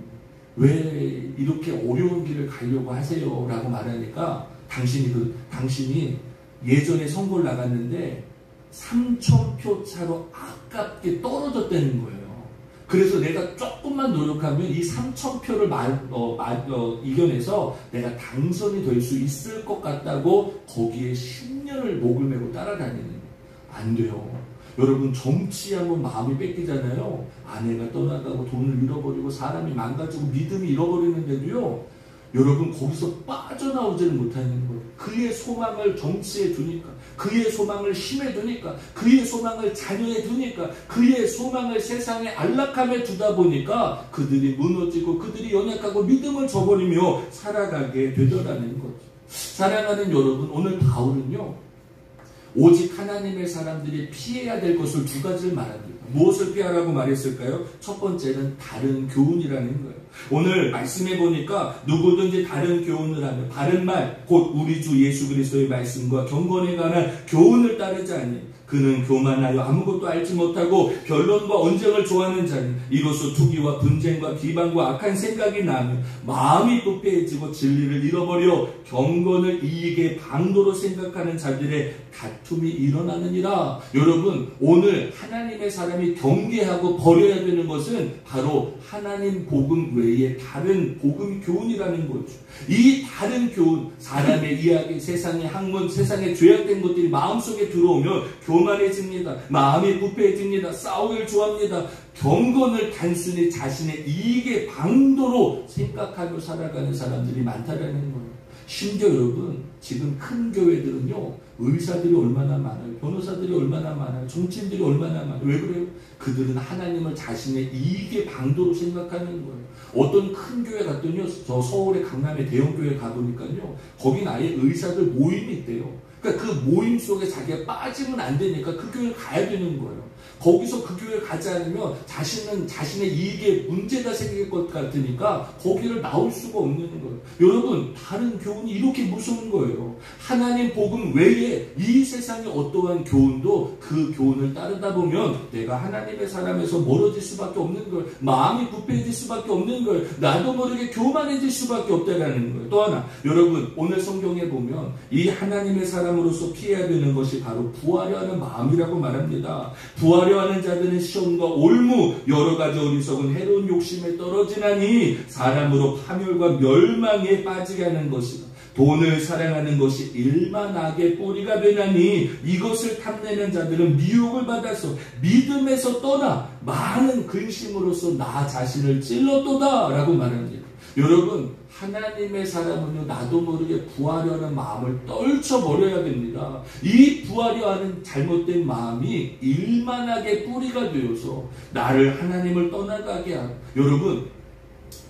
왜 이렇게 어려운 길을 가려고 하세요? 라고 말하니까, 당신이 예전에 선거를 나갔는데 3,000표 차로 아깝게 떨어졌다는 거예요. 그래서 내가 조금만 노력하면 이 3,000표를 이겨내서 내가 당선이 될 수 있을 것 같다고 거기에 10년을 목을 메고 따라다니는 거예요. 안 돼요. 여러분 정치하면 마음이 뺏기잖아요. 아내가 떠나가고 돈을 잃어버리고 사람이 망가지고 믿음이 잃어버리는데도요, 여러분 거기서 빠져나오지를 못하는 거예요. 그의 소망을 정치에 두니까, 그의 소망을 힘에 두니까, 그의 소망을 자녀에 두니까, 그의 소망을 세상의 안락함에 두다 보니까 그들이 무너지고 그들이 연약하고 믿음을 저버리며 살아가게 되더라는 거죠. 사랑하는 여러분, 오늘 바울은요, 오직 하나님의 사람들이 피해야 될 것을 2가지를 말합니다. 무엇을 피하라고 말했을까요? 첫 번째는 다른 교훈이라는 거예요. 오늘 말씀해 보니까 누구든지 다른 교훈을 하며, 바른 말, 곧 우리 주 예수 그리스도의 말씀과 경건에 관한 교훈을 따르지 않니 그는 교만하여 아무것도 알지 못하고 변론과 언쟁을 좋아하는 자니 이로써 투기와 분쟁과 비방과 악한 생각이 나며 마음이 부패해지고 진리를 잃어버려 경건을 이익의 방도로 생각하는 자들의 다툼이 일어나느니라. 여러분, 오늘 하나님의 사람이 경계하고 버려야 되는 것은 바로 하나님 복음 외에 다른 복음 교훈이라는 거죠. 이 다른 교훈, 사람의 이야기, 세상의 학문, 세상에 죄악된 것들이 마음속에 들어오면 교만해집니다. 마음이 부패해집니다. 싸우기를 좋아합니다. 경건을 단순히 자신의 이익의 방도로 생각하며 살아가는 사람들이 많다라는 거예요. 심지어 여러분, 지금 큰 교회들은요, 의사들이 얼마나 많아요. 변호사들이 얼마나 많아요. 정치인들이 얼마나 많아요. 왜 그래요? 그들은 하나님을 자신의 이익의 방도로 생각하는 거예요. 어떤 큰 교회 갔더니요, 저 서울의 강남의 대형 교회 가보니까요, 거긴 아예 의사들 모임이 있대요. 그러니까 그 모임 속에 자기가 빠지면 안 되니까 그 교회를 가야 되는 거예요. 거기서 그 교회를 가지 않으면 자신은 자신의 이익에 문제가 생길 것 같으니까 거기를 나올 수가 없는 거예요. 여러분, 다른 교훈이 이렇게 무서운 거예요. 하나님 복음 외에 이 세상의 어떠한 교훈도 그 교훈을 따르다 보면 내가 하나님의 사람에서 멀어질 수밖에 없는 거예요. 마음이 부패해질 수밖에 없는 거예요. 나도 모르게 교만해질 수밖에 없다라는 거예요. 또 하나, 여러분, 오늘 성경에 보면 이 하나님의 사람으로서 피해야 되는 것이 바로 부하려 하는 마음이라고 말합니다. 부하려 하는 자들은 시험과 올무, 여러 가지 어리석은 해로운 욕심에 떨어지나니 사람으로 파멸과 멸망에 빠지게 하는 것이다. 돈을 사랑하는 것이 일만 악의 뿌리가 되나니 이것을 탐내는 자들은 미혹을 받아서 믿음에서 떠나 많은 근심으로서 나 자신을 찔렀도다 라고 말합니다. 여러분, 하나님의 사람은요, 나도 모르게 부하려는 마음을 떨쳐버려야 됩니다. 이 부하려하는 잘못된 마음이 일만하게 뿌리가 되어서 나를 하나님을 떠나가게 하고, 여러분,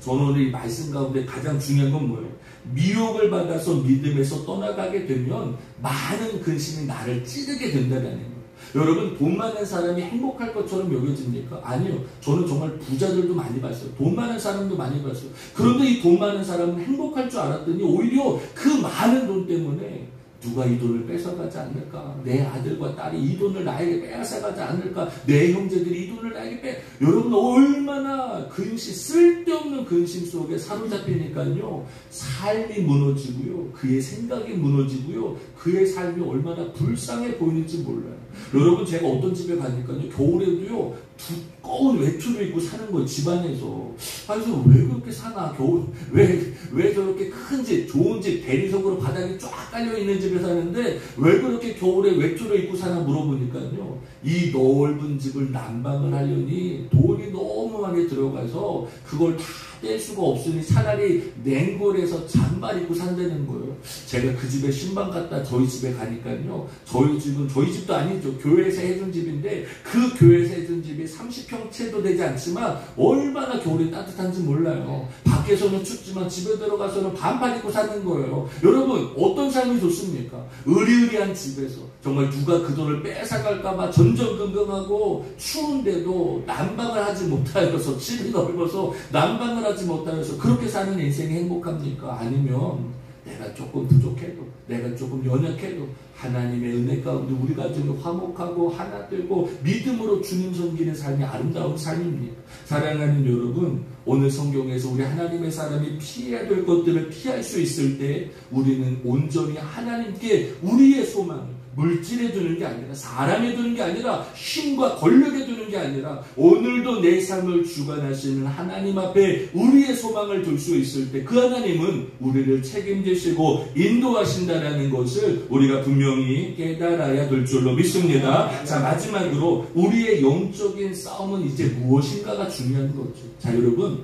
저는 오늘 이 말씀 가운데 가장 중요한 건 뭐예요? 미혹을 받아서 믿음에서 떠나가게 되면 많은 근심이 나를 찌르게 된다는 거예요. 여러분, 돈 많은 사람이 행복할 것처럼 여겨집니까? 아니요. 저는 정말 부자들도 많이 봤어요. 돈 많은 사람도 많이 봤어요. 그런데 이 돈 많은 사람은 행복할 줄 알았더니 오히려 그 많은 돈 때문에 누가 이 돈을 뺏어가지 않을까? 내 아들과 딸이 이 돈을 나에게 빼앗아가지 않을까? 내 형제들이 이 돈을 나에게 여러분, 얼마나 얼마나 쓸데없는 근심 속에 사로잡히니까요. 삶이 무너지고요. 그의 생각이 무너지고요. 그의 삶이 얼마나 불쌍해 보이는지 몰라요. 여러분, 제가 어떤 집에 가니까요. 겨울에도요. 두꺼운 외투를 입고 사는 거예요. 집안에서. 그래서 왜 그렇게 사나? 겨울 왜 저렇게 큰 집, 좋은 집, 대리석으로 바닥이 쫙 깔려있는 집에 사는데 왜 그렇게 겨울에 외투를 입고 사나 물어보니까요. 이 넓은 집을 난방을 하려니 돈이 너무 많이 들어가서 그걸 다 뗄 수가 없으니 차라리 냉골에서 잠바 입고 산다는 거예요. 제가 그 집에 신방 갔다 저희 집에 가니까요. 저희 집은 저희 집도 아니죠. 교회에서 해준 집인데 그 교회에서 해준 집이 30평 채도 되지 않지만 얼마나 겨울에 따뜻한지 몰라요. 밖에서는 춥지만 집에 들어가서는 반팔 입고 사는 거예요. 여러분, 어떤 삶이 좋습니까? 의리의리한 집에서 정말 누가 그 돈을 뺏어갈까봐 전전긍긍하고 추운데도 난방을 하지 못하여서 집이 넓어서 난방을 하지 못하여서 그렇게 사는 인생이 행복합니까? 아니면 내가 조금 부족해도 내가 조금 연약해도 하나님의 은혜 가운데 우리 가정이 화목하고 하나 되고 믿음으로 주님 섬기는 삶이 아름다운 삶입니다. 사랑하는 여러분, 오늘 성경에서 우리 하나님의 사람이 피해야 될 것들을 피할 수 있을 때 우리는 온전히 하나님께 우리의 소망을 물질에 두는 게 아니라 사람에 두는 게 아니라 힘과 권력에 두는 게 아니라 오늘도 내 삶을 주관하시는 하나님 앞에 우리의 소망을 둘 수 있을 때 그 하나님은 우리를 책임지시고 인도하신다는 것을 우리가 분명히 깨달아야 될 줄로 믿습니다. 자, 마지막으로 우리의 영적인 싸움은 이제 무엇인가가 중요한 거죠. 자, 여러분,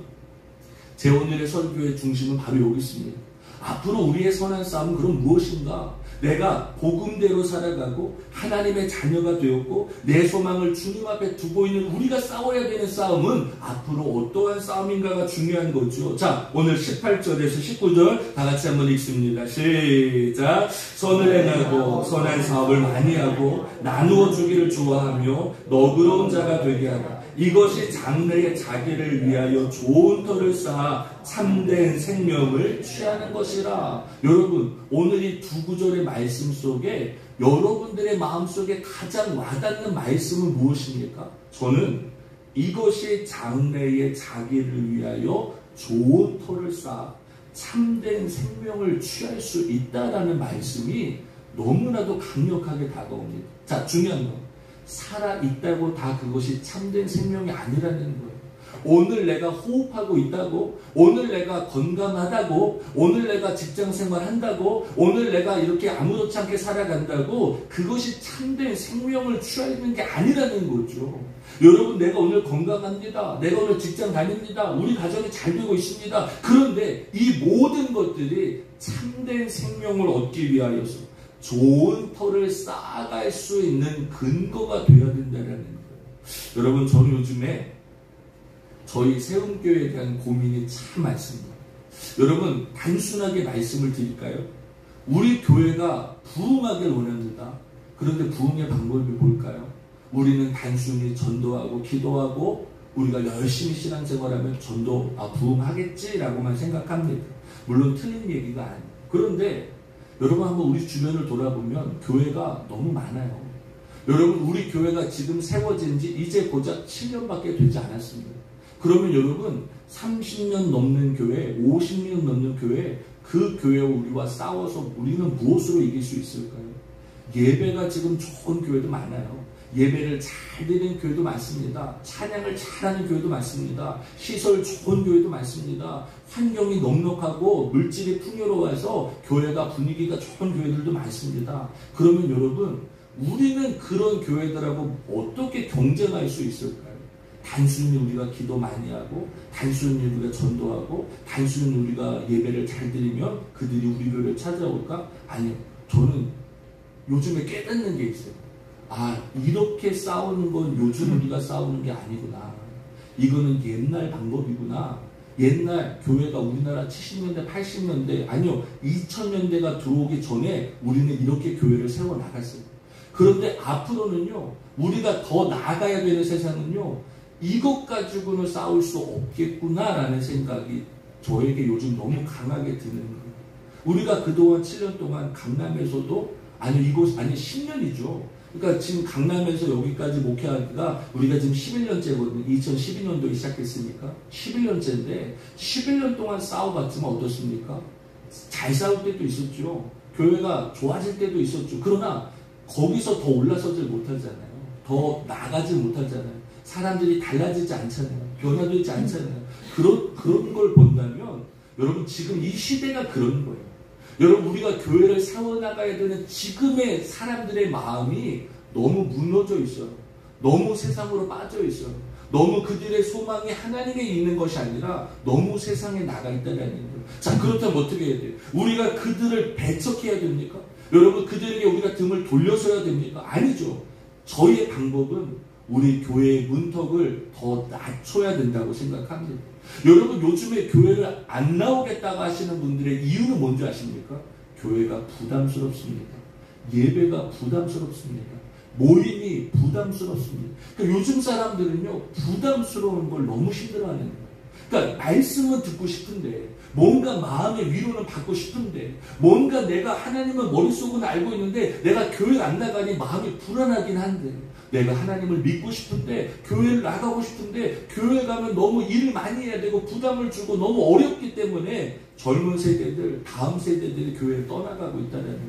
제 오늘의 설교의 중심은 바로 여기 있습니다. 앞으로 우리의 선한 싸움은 그럼 무엇인가? 내가 복음대로 살아가고 하나님의 자녀가 되었고 내 소망을 주님 앞에 두고 있는 우리가 싸워야 되는 싸움은 앞으로 어떠한 싸움인가가 중요한 거죠. 자, 오늘 18절에서 19절 다 같이 한번 읽습니다. 시작. 선을 행하고 선한 사업을 많이 하고 나누어 주기를 좋아하며 너그러운 자가 되게 하라. 이것이 장래의 자기를 위하여 좋은 터를 쌓아 참된 생명을 취하는 것이라. 여러분, 오늘 이 두 구절의 말씀 속에 여러분들의 마음속에 가장 와닿는 말씀은 무엇입니까? 저는 이것이 장래의 자기를 위하여 좋은 터를 쌓아 참된 생명을 취할 수 있다라는 말씀이 너무나도 강력하게 다가옵니다. 자, 중요한 건 살아있다고 다 그것이 참된 생명이 아니라는 거예요. 오늘 내가 호흡하고 있다고, 오늘 내가 건강하다고, 오늘 내가 직장생활 한다고, 오늘 내가 이렇게 아무렇지 않게 살아간다고 그것이 참된 생명을 취하는 게 아니라는 거죠. 여러분, 내가 오늘 건강합니다. 내가 오늘 직장 다닙니다. 우리 가정이 잘 되고 있습니다. 그런데 이 모든 것들이 참된 생명을 얻기 위하여서 좋은 터를 쌓아갈 수 있는 근거가 되어야 된다는 거예요. 여러분, 저는 요즘에 저희 세움교회에 대한 고민이 참 많습니다. 여러분, 단순하게 말씀을 드릴까요? 우리 교회가 부흥하길 원합니다. 그런데 부흥의 방법이 뭘까요? 우리는 단순히 전도하고 기도하고 우리가 열심히 신앙생활하면 부흥하겠지라고만 생각합니다. 물론 틀린 얘기가 아니에요. 그런데 여러분, 한번 우리 주변을 돌아보면 교회가 너무 많아요. 여러분, 우리 교회가 지금 세워진 지 이제 고작 7년밖에 되지 않았습니다. 그러면 여러분, 30년 넘는 교회, 50년 넘는 교회, 그 교회와 우리와 싸워서 우리는 무엇으로 이길 수 있을까요? 예배가 지금 좋은 교회도 많아요. 예배를 잘 드리는 교회도 많습니다. 찬양을 잘하는 교회도 많습니다. 시설 좋은 교회도 많습니다. 환경이 넉넉하고 물질이 풍요로워서 교회가 분위기가 좋은 교회들도 많습니다. 그러면 여러분, 우리는 그런 교회들하고 어떻게 경쟁할 수 있을까요? 단순히 우리가 기도 많이 하고, 단순히 우리가 전도하고, 단순히 우리가 예배를 잘 드리면 그들이 우리 교회를 찾아올까? 아니요. 저는 요즘에 깨닫는 게 있어요. 아, 이렇게 싸우는 건 요즘 우리가 싸우는 게 아니구나. 이거는 옛날 방법이구나. 옛날 교회가 우리나라 70년대, 80년대, 아니요, 2000년대가 들어오기 전에 우리는 이렇게 교회를 세워나갔어요. 그런데 앞으로는요, 우리가 더 나아가야 되는 세상은요, 이것 가지고는 싸울 수 없겠구나라는 생각이 저에게 요즘 너무 강하게 드는 거예요. 우리가 그동안 7년 동안 강남에서도, 아니 10년이죠. 그러니까 지금 강남에서 여기까지 목회하기가 우리가 지금 11년째거든요. 2012년도에 시작했으니까 11년째인데 11년 동안 싸워봤지만 어떻습니까? 잘 싸울 때도 있었죠. 교회가 좋아질 때도 있었죠. 그러나 거기서 더 올라서질 못하잖아요. 더 나가지 못하잖아요. 사람들이 달라지지 않잖아요. 변화되지 않잖아요. 그런 걸 본다면 여러분 지금 이 시대가 그런 거예요. 여러분 우리가 교회를 세워나가야 되는 지금의 사람들의 마음이 너무 무너져 있어요. 너무 세상으로 빠져 있어요. 너무 그들의 소망이 하나님에 있는 것이 아니라 너무 세상에 나가 있다는 거예요. 자, 그렇다면 어떻게 해야 돼요? 우리가 그들을 배척해야 됩니까? 여러분 그들에게 우리가 등을 돌려서야 됩니까? 아니죠. 저희의 방법은 우리 교회의 문턱을 더 낮춰야 된다고 생각합니다. 여러분 요즘에 교회를 안 나오겠다고 하시는 분들의 이유는 뭔지 아십니까? 교회가 부담스럽습니다. 예배가 부담스럽습니다. 모임이 부담스럽습니다. 그러니까 요즘 사람들은요 부담스러운 걸 너무 힘들어하는 거예요. 그러니까 말씀은 듣고 싶은데 뭔가 마음의 위로는 받고 싶은데 뭔가 내가 하나님을 머릿속은 알고 있는데 내가 교회를 안 나가니 마음이 불안하긴 한데 내가 하나님을 믿고 싶은데 교회를 나가고 싶은데 교회 가면 너무 일을 많이 해야 되고 부담을 주고 너무 어렵기 때문에 젊은 세대들 다음 세대들이 교회를 떠나가고 있다는 거예요.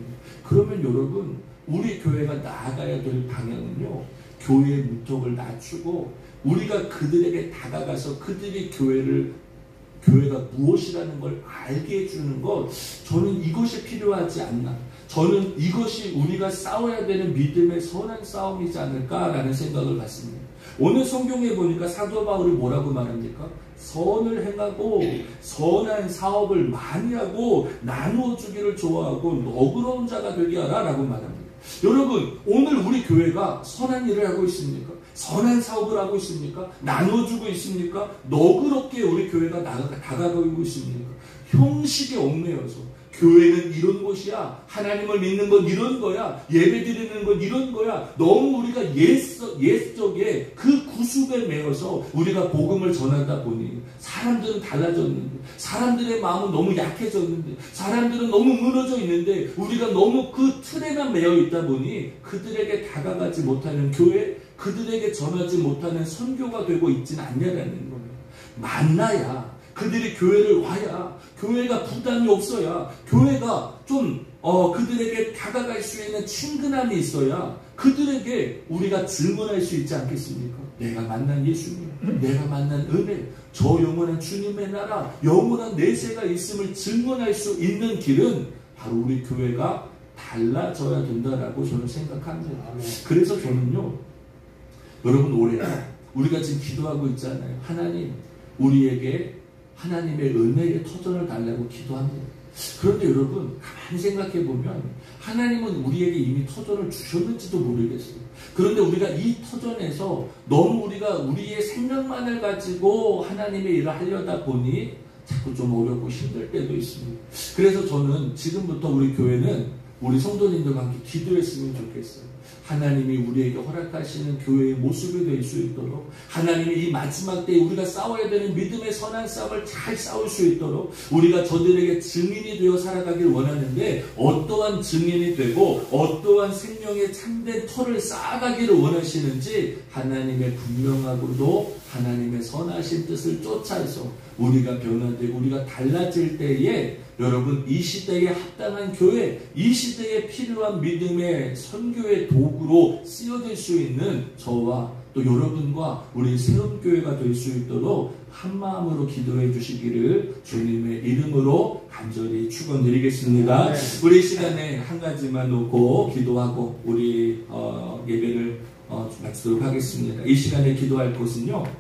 그러면 여러분 우리 교회가 나아가야 될 방향은요 교회의 문턱을 낮추고 우리가 그들에게 다가가서 그들이 교회가 무엇이라는 걸 알게 해주는 것, 저는 이것이 필요하지 않나. 저는 이것이 우리가 싸워야 되는 믿음의 선한 싸움이지 않을까라는 생각을 갖습니다. 오늘 성경에 보니까 사도 바울이 뭐라고 말합니까? 선을 행하고 선한 사업을 많이 하고 나누어 주기를 좋아하고 너그러운 자가 되게 하라 라고 말합니다. 여러분 오늘 우리 교회가 선한 일을 하고 있습니까? 선한 사업을 하고 있습니까? 나눠주고 있습니까? 너그럽게 우리 교회가 다가가고 있습니까? 형식에 얽매여서 교회는 이런 곳이야. 하나님을 믿는 건 이런 거야. 예배 드리는 건 이런 거야. 너무 우리가 옛적에 그 구습에 매여서 우리가 복음을 전하다 보니 사람들은 달라졌는데 사람들의 마음은 너무 약해졌는데 사람들은 너무 무너져 있는데 우리가 너무 그 틀에만 매여 있다 보니 그들에게 다가가지 못하는 교회, 그들에게 전하지 못하는 선교가 되고 있지는 않냐라는 거예요. 만나야 그들이 교회를 와야 교회가 부담이 없어야 교회가 좀 그들에게 다가갈 수 있는 친근함이 있어야 그들에게 우리가 증언할 수 있지 않겠습니까? 내가 만난 예수님, 내가 만난 은혜, 저 영원한 주님의 나라, 영원한 내세가 있음을 증언할 수 있는 길은 바로 우리 교회가 달라져야 된다라고 저는 생각합니다. 그래서 저는요 여러분 올해 우리가 지금 기도하고 있잖아요. 하나님 우리에게 하나님의 은혜의 터전을 달라고 기도합니다. 그런데 여러분 가만히 생각해 보면 하나님은 우리에게 이미 터전을 주셨는지도 모르겠어요. 그런데 우리가 이 터전에서 너무 우리가 우리의 생각만을 가지고 하나님의 일을 하려다 보니 자꾸 좀 어렵고 힘들 때도 있습니다. 그래서 저는 지금부터 우리 교회는 우리 성도님들과 함께 기도했으면 좋겠어요. 하나님이 우리에게 허락하시는 교회의 모습이 될 수 있도록 하나님이 이 마지막 때에 우리가 싸워야 되는 믿음의 선한 싸움을 잘 싸울 수 있도록 우리가 저들에게 증인이 되어 살아가길 원하는데 어떠한 증인이 되고 어떠한 생명의 참된 터를 쌓아가기를 원하시는지 하나님의 분명하고도 하나님의 선하신 뜻을 쫓아서 우리가 변화되고 우리가 달라질 때에 여러분 이 시대에 합당한 교회, 이 시대에 필요한 믿음의 선교의 도구로 쓰여질 수 있는 저와 또 여러분과 우리 세움교회가 될 수 있도록 한마음으로 기도해 주시기를 주님의 이름으로 간절히 축원드리겠습니다. 우리 시간에 한 가지만 놓고 기도하고 우리 예배를 마치도록 하겠습니다. 이 시간에 기도할 곳은요